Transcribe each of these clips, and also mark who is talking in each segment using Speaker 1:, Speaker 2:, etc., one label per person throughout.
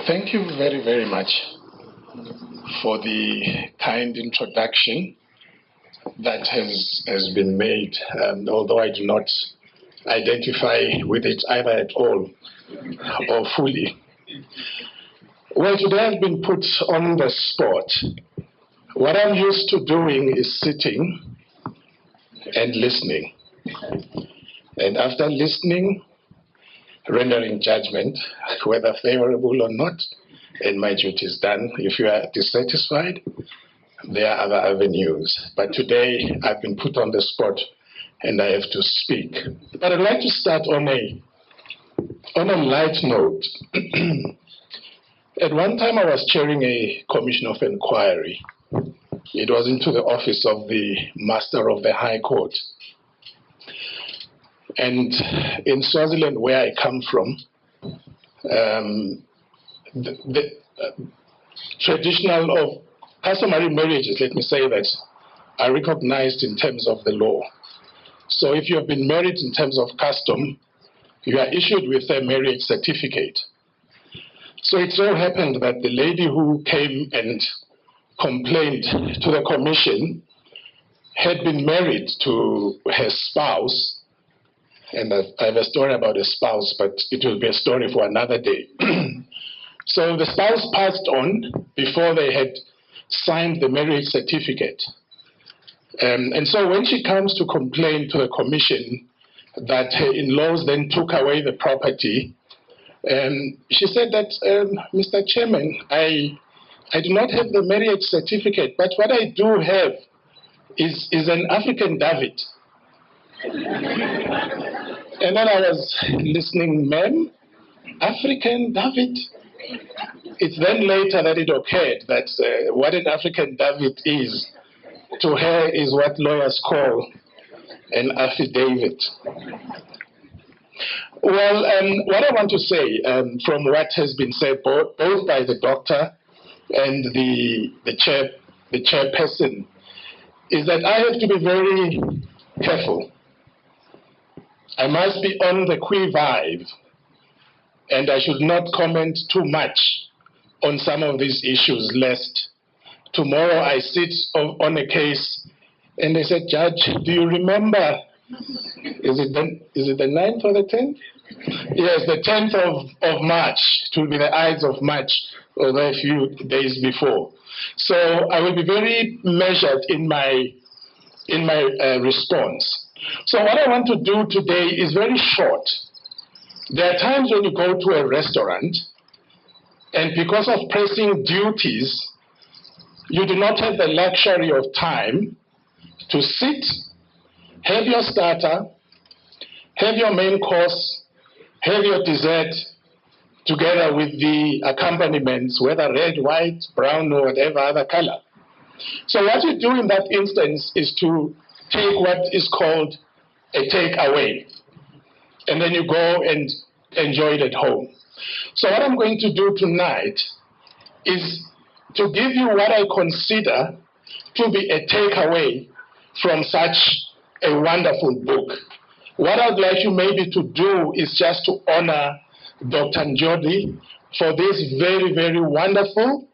Speaker 1: Thank you very, very much for the kind introduction that has been made, although I do not identify with it either at all or fully. Well, today I've been put on the spot. What I'm used to doing is sitting and listening. And after listening, rendering judgment, whether favorable or not, and my duty is done. If you are dissatisfied, there are other avenues. But today, I've been put on the spot, and I have to speak. But I'd like to start on a light note. At one time, I was chairing a commission of inquiry. It was into the office of the Master of the High Court. And in Swaziland, where I come from, the traditional or customary marriages, let me say that, are recognized in terms of the law. So if you have been married in terms of custom, you are issued with a marriage certificate. So it so happened that the lady who came and complained to the commission had been married to her spouse. And I have a story about a spouse, but it will be a story for another day. So the spouse passed on before they had signed the marriage certificate. And so when she comes to complain to the commission that her in-laws then took away the property, she said that, Mr. Chairman, I do not have the marriage certificate, but what I do have is an African David. And then I was listening, ma'am, African David? It's then later that it occurred that what an African David is, to her, is what lawyers call an affidavit. Well, what I want to say from what has been said both by the doctor and the chairperson is that I have to be very careful. I must be on the qui vive, and I should not comment too much on some of these issues, lest tomorrow I sit on a case and they said, Judge, do you remember, is it the 9th or the 10th? Yes, the 10th of March, it will be the Ides of March, although a few days before. So I will be very measured in my response. So what I want to do today is very short. There are times when you go to a restaurant, and because of pressing duties, you do not have the luxury of time to sit, have your starter, have your main course, have your dessert, together with the accompaniments, whether red, white, brown, or whatever other color. So what you do in that instance is to take what is called a takeaway, and then you go and enjoy it at home. So what I'm going to do tonight is to give you what I consider to be a takeaway from such a wonderful book. What I'd like you maybe to do is just to honor Dr. Ndjodi for this very, very wonderful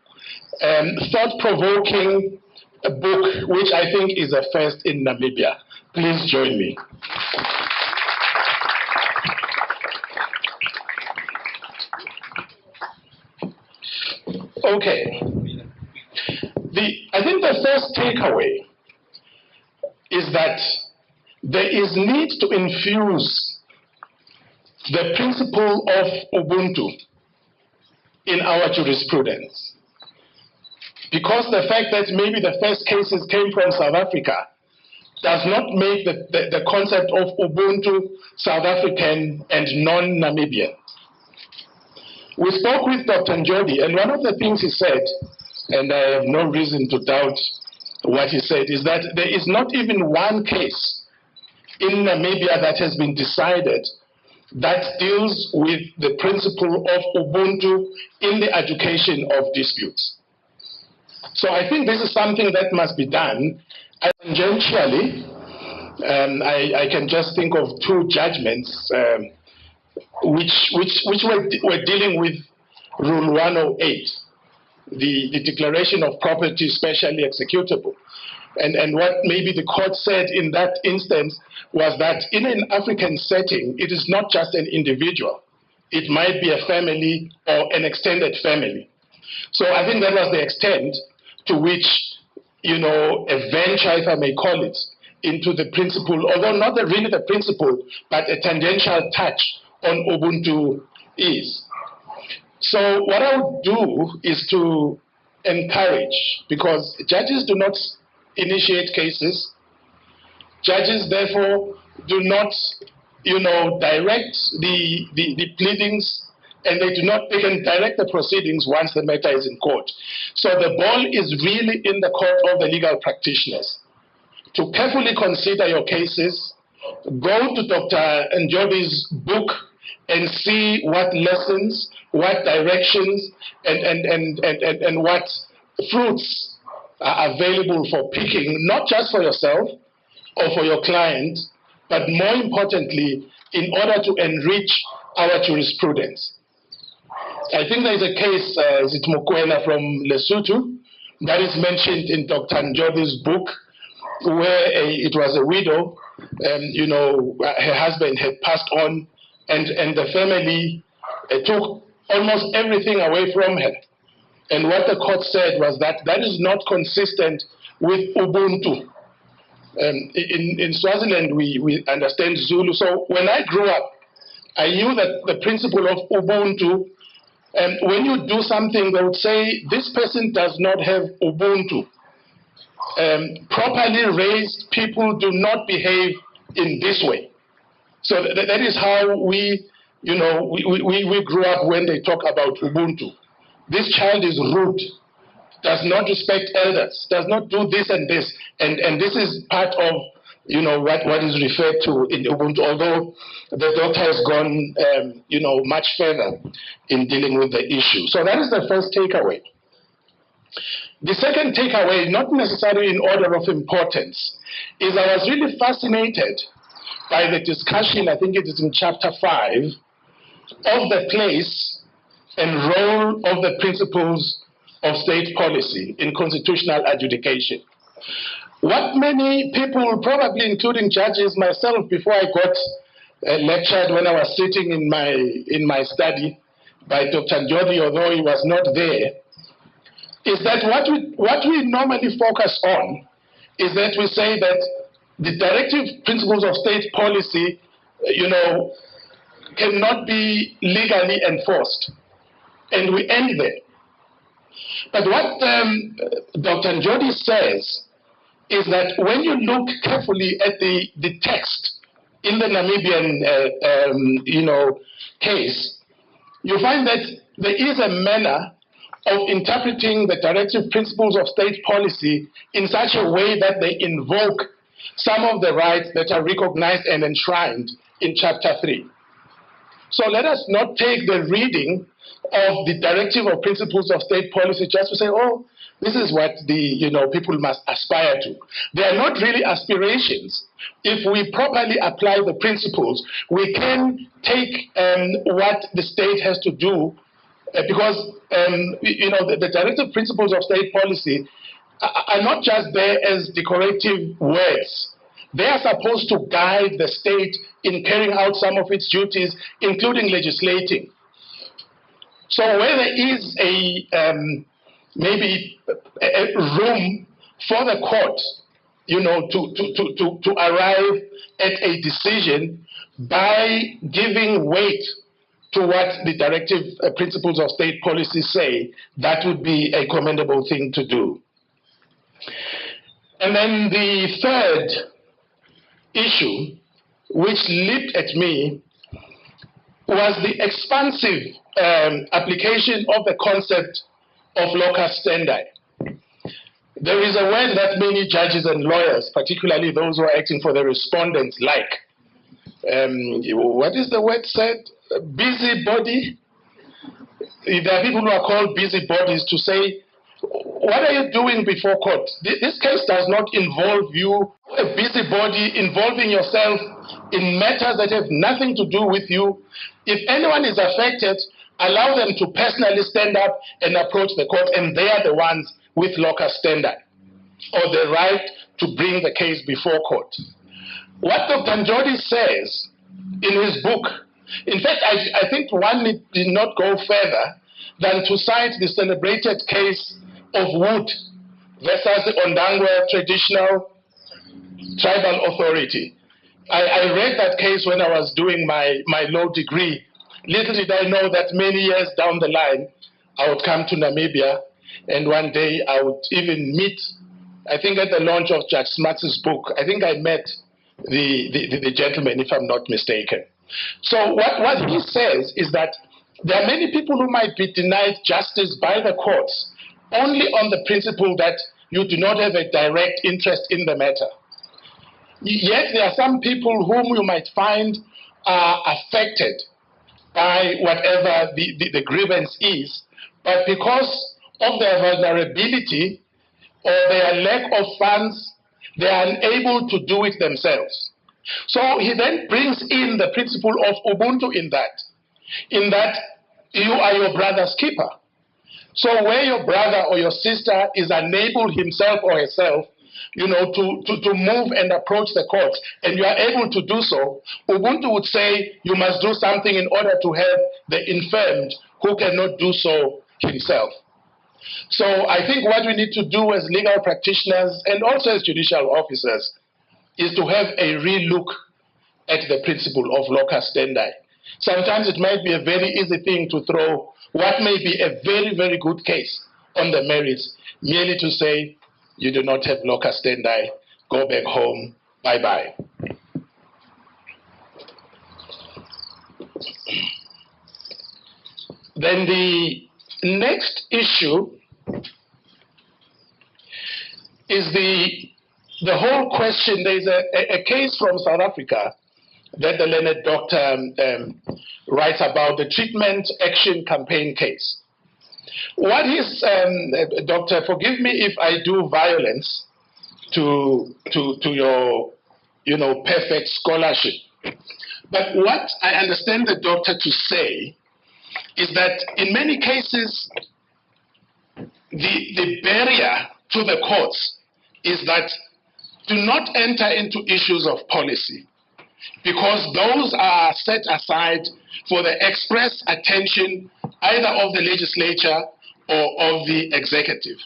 Speaker 1: and thought-provoking book, which I think is a first in Namibia. Please join me. Okay. I think the first takeaway is that there is need to infuse the principle of Ubuntu in our jurisprudence. Because the fact that maybe the first cases came from South Africa does not make the concept of Ubuntu South African and non-Namibian. We spoke with Dr. Ndjodi, and one of the things he said, and I have no reason to doubt what he said, is that there is not even one case in Namibia that has been decided that deals with the principle of Ubuntu in the adjudication of disputes. So I think this is something that must be done. Tangentially, I can just think of two judgments which were dealing with Rule 108, the Declaration of Property Specially Executable. And what maybe the court said in that instance was that in an African setting, it is not just an individual. It might be a family or an extended family. So I think that was the extent to which, a venture, if I may call it, into the principle, although not really the principle, but a tangential touch on Ubuntu is. So what I would do is to encourage, because judges do not initiate cases. Judges, therefore, do not, direct the pleadings, and they can direct the proceedings once the matter is in court. So the ball is really in the court of the legal practitioners to carefully consider your cases, go to Dr. Ndjodi's book and see what lessons, what directions, and what fruits are available for picking, not just for yourself or for your client, but more importantly, in order to enrich our jurisprudence. I think there is a case, is it Mokoena from Lesotho, that is mentioned in Dr. Ndjodi's book, where it was a widow, her husband had passed on, and the family took almost everything away from her. And what the court said was that that is not consistent with Ubuntu. In Swaziland, we understand Zulu. So when I grew up, I knew that the principle of Ubuntu, when you do something, they would say, this person does not have Ubuntu. Properly raised people do not behave in this way. So that is how we grew up when they talk about Ubuntu. This child is rude, does not respect elders, does not do this and this. And this is part of what is referred to in Ubuntu, although the doctor has gone much further in dealing with the issue. So that is the first takeaway. The second takeaway, not necessarily in order of importance, is I was really fascinated by the discussion, I think it is in chapter 5, of the place and role of the principles of state policy in constitutional adjudication. What many people, probably including judges, myself, before I got lectured when I was sitting in my study by Dr. Ndjodi, although he was not there, is that what we normally focus on is that we say that the directive principles of state policy, cannot be legally enforced. And we end there. But what Dr. Ndjodi says is that when you look carefully at the text in the Namibian case, you find that there is a manner of interpreting the directive principles of state policy in such a way that they invoke some of the rights that are recognized and enshrined in Chapter 3. So let us not take the reading of the directive of principles of state policy just to say, oh, this is what people must aspire to. They are not really aspirations. If we properly apply the principles, we can take what the state has to do, because the directive principles of state policy are not just there as decorative words. They are supposed to guide the state in carrying out some of its duties, including legislating. So where there is maybe a room for the court, to arrive at a decision by giving weight to what the directive principles of state policy say, that would be a commendable thing to do. And then the third issue, which leaped at me, was the expansive application of the concept of locus standi. There is a word that many judges and lawyers, particularly those who are acting for the respondents, like. What is the word said? Busybody. There are people who are called busybodies to say, what are you doing before court? This case does not involve you, a busybody involving yourself in matters that have nothing to do with you. If anyone is affected, allow them to personally stand up and approach the court, and they are the ones with locus standi, or the right to bring the case before court. What Dr. Ndjodi says in his book, in fact, I think one did not go further than to cite the celebrated case of Wood versus the Ondangwa Traditional Tribal Authority. I read that case when I was doing my law degree. Little did I know that many years down the line, I would come to Namibia, and one day I would even meet, I think at the launch of Jack Smuts' book, I think I met the gentleman, if I'm not mistaken. So what he says is that there are many people who might be denied justice by the courts only on the principle that you do not have a direct interest in the matter. Yet there are some people whom you might find are affected by whatever the grievance is, but because of their vulnerability or their lack of funds, they are unable to do it themselves. So he then brings in the principle of Ubuntu in that you are your brother's keeper. So where your brother or your sister is unable himself or herself, to move and approach the courts, and you are able to do so, Ubuntu would say you must do something in order to help the infirmed who cannot do so himself. So I think what we need to do as legal practitioners and also as judicial officers is to have a relook at the principle of locus standi. Sometimes it might be a very easy thing to throw what may be a very, very good case on the merits, merely to say, you do not have locus standi, go back home, bye-bye. Then the next issue is the whole question. There's a case from South Africa that the learned doctor writes about, the treatment action campaign case. What is, doctor, forgive me if I do violence to your, perfect scholarship. But what I understand the doctor to say is that in many cases, the barrier to the courts is that do not enter into issues of policy, because those are set aside for the express attention either of the legislature or of the executive.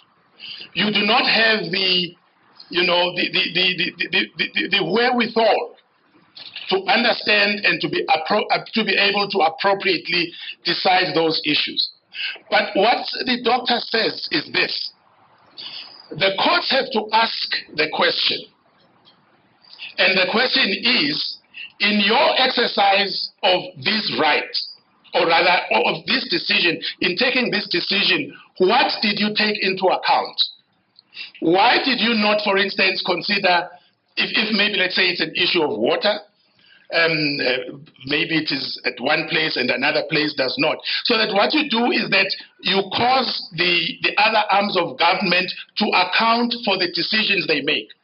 Speaker 1: You do not have the wherewithal to understand and to be able to appropriately decide those issues. But what the doctor says is this: the courts have to ask the question. And the question is, in your exercise of this right, or rather of this decision, in taking this decision, what did you take into account? Why did you not, for instance, consider, if maybe let's say it's an issue of water, maybe it is at one place and another place does not. So that what you do is that you cause the other arms of government to account for the decisions they make.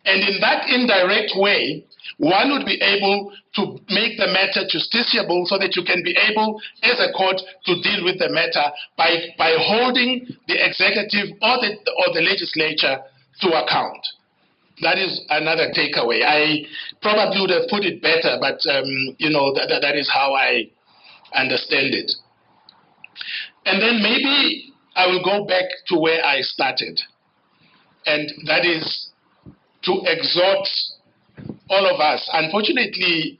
Speaker 1: And in that indirect way, one would be able to make the matter justiciable so that you can be able, as a court, to deal with the matter by holding the executive or the legislature to account. That is another takeaway. I probably would have put it better, but that is how I understand it. And then maybe I will go back to where I started, and that is to exhort all of us. Unfortunately,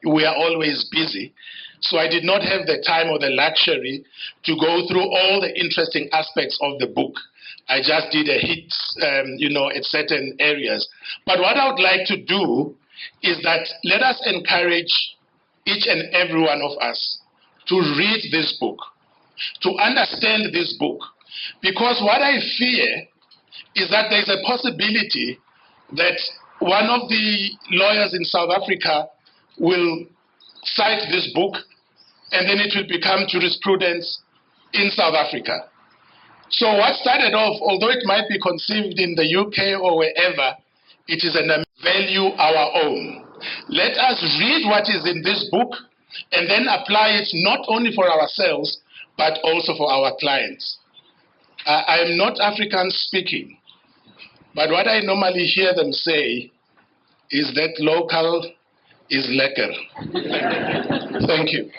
Speaker 1: we are always busy, so I did not have the time or the luxury to go through all the interesting aspects of the book. I just did a hit, at certain areas. But what I would like to do is that let us encourage each and every one of us to read this book, to understand this book. Because what I fear is that there's a possibility that one of the lawyers in South Africa will cite this book, and then it will become jurisprudence in South Africa. So what started off, although it might be conceived in the UK or wherever, it is a value our own. Let us read what is in this book, and then apply it not only for ourselves, but also for our clients. I am not African speaking, but what I normally hear them say is that local is lekker. Thank you.